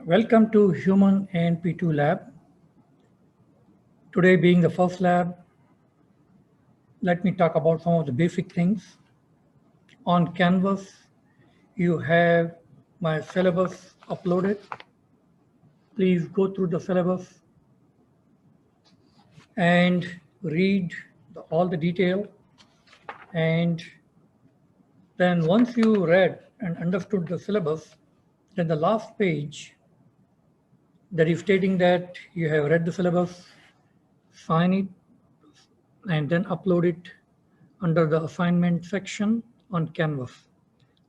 Welcome to Human NP2 Lab. Today being the first lab, let me talk about some of the basic things. On Canvas, you have my syllabus uploaded. Please go through the syllabus and read all the detail. And then once you read and understood the syllabus, then the last page that is stating that you have read the syllabus, sign it, and then upload it under the assignment section on Canvas.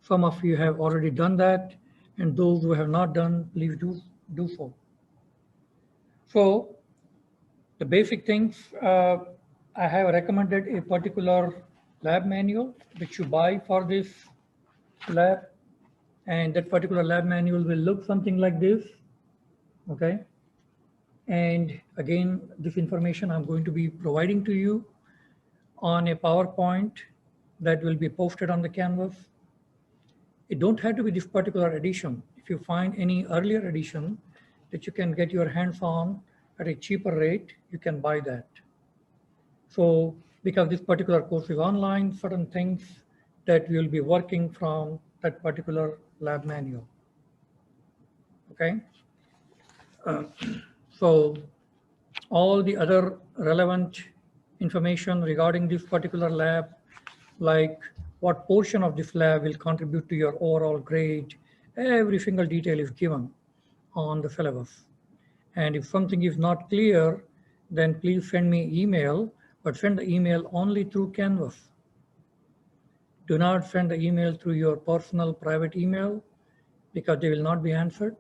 Some of you have already done that, and those who have not done, please do so. So the basic things, I have recommended a particular lab manual which you buy for this lab, and that particular lab manual will look something like this, okay? And again, this information I'm going to be providing to you on a PowerPoint that will be posted on the Canvas. It don't have to be this particular edition. If you find any earlier edition that you can get your hands on at a cheaper rate, you can buy that. So because this particular course is online, certain things that we will be working from that particular lab manual. Okay. So all the other relevant information regarding this particular lab, like what portion of this lab will contribute to your overall grade, every single detail is given on the syllabus. And if something is not clear, then please send me email, but send the email only through Canvas. Do not send the email through your personal private email because they will not be answered.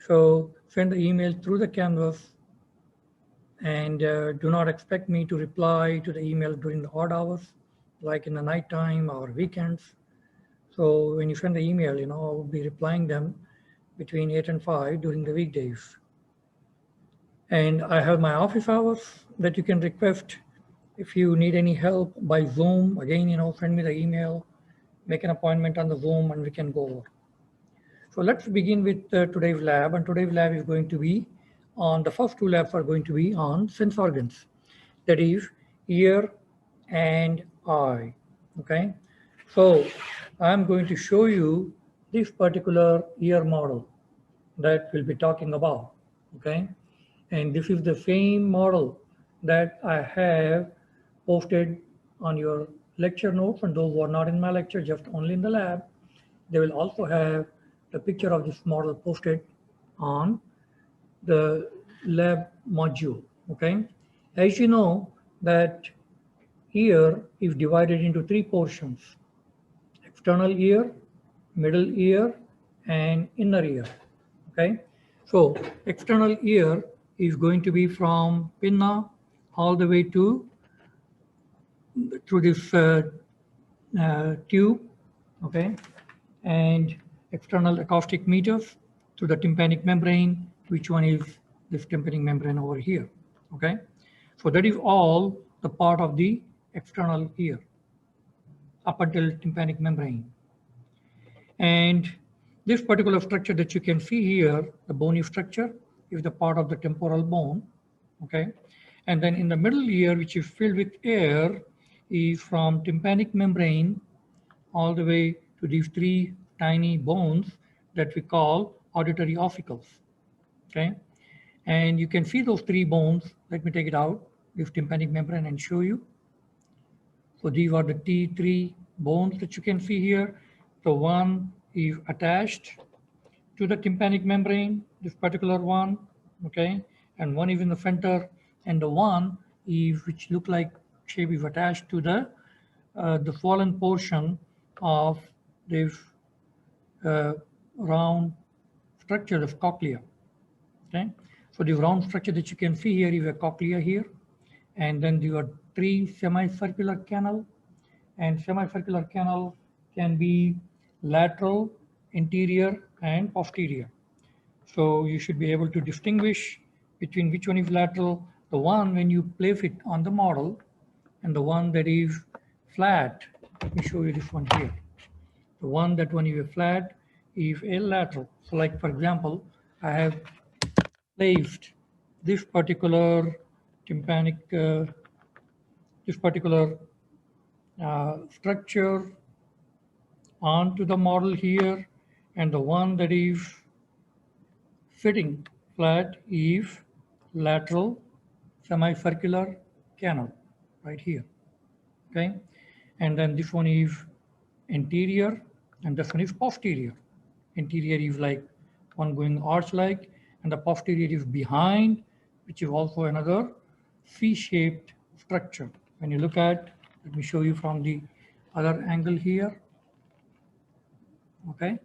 So send the email through the Canvas, and do not expect me to reply to the email during the odd hours, like in the nighttime or weekends. So when you send the email, I will be replying them between 8 and 5 during the weekdays. And I have my office hours that you can request if you need any help by Zoom. Again, send me the email, make an appointment on the Zoom, and we can go over. So let's begin with today's lab. And today's lab is going to be on, the first two labs are going to be on sense organs, that is ear and eye, okay? So I'm going to show you this particular ear model that we'll be talking about, okay? And this is the same model that I have posted on your lecture notes, and those who are not in my lecture, just only in the lab, they will also have the picture of this model posted on the lab module, okay? As you know that ear is divided into three portions: external ear, middle ear, and inner ear, okay? So external ear is going to be from pinna all the way to through this tube, okay? And external acoustic meters to the tympanic membrane, which one is this tympanic membrane over here, okay? So that is all the part of the external ear up until tympanic membrane. And this particular structure that you can see here, the bony structure, is the part of the temporal bone, okay? And then in the middle ear, which is filled with air, is from tympanic membrane all the way to these three tiny bones that we call auditory ossicles, okay? And you can see those three bones. Let me take it out, this tympanic membrane, and show you. So these are the T3 bones that you can see here. So one is attached to the tympanic membrane, this particular one, okay? And one is in the center, and the one is, which look like shape, is attached to the fallen portion of this round structure of cochlea, okay? So the round structure that you can see here is a cochlea here, and then there are three semicircular canal, and semicircular canal can be lateral, anterior, and posterior. So you should be able to distinguish between which one is lateral, the one when you place it on the model, and the one that is flat. Let me show you this one here. The one that when you are flat is a lateral. So like, for example, I have placed this particular tympanic, this particular structure onto the model here, and the one that is sitting flat is lateral semicircular canal right here. Okay, and then this one is anterior, and this one is posterior. Anterior is like one going arch-like, and the posterior is behind, which is also another C-shaped structure. When you look at, let me show you from the other angle here. Okay,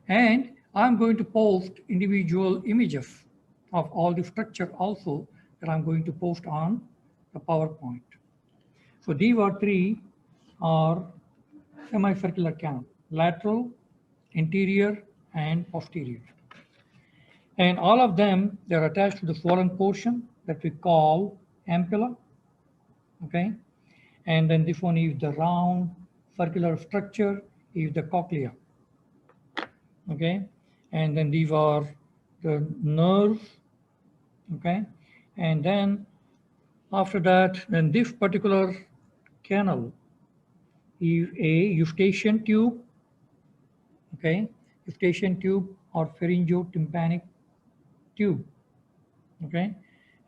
and I'm going to post individual images of all the structure also that I'm going to post on the PowerPoint. So these three are semicircular canal: lateral, anterior, and posterior. And all of them, they're attached to the swollen portion that we call ampulla. Okay, and then this one is the round circular structure is the cochlea. Okay, and then these are the nerves. Okay, and then after that, then this particular canal is a eustachian tube. Okay, eustachian tube or pharyngotympanic tube. Okay,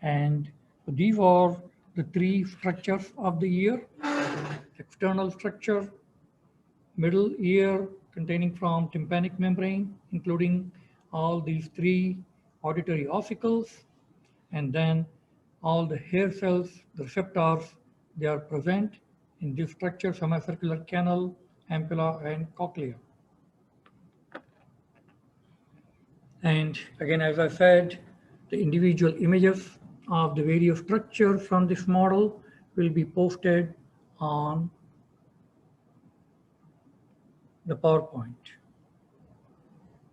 and so these are the three structures of the ear: external structure, middle ear containing from tympanic membrane, including all these three auditory ossicles, and then all the hair cells, the receptors, they are present in this structure: semicircular canal, ampulla, and cochlea. And again, as I said, the individual images of the various structures from this model will be posted on the PowerPoint.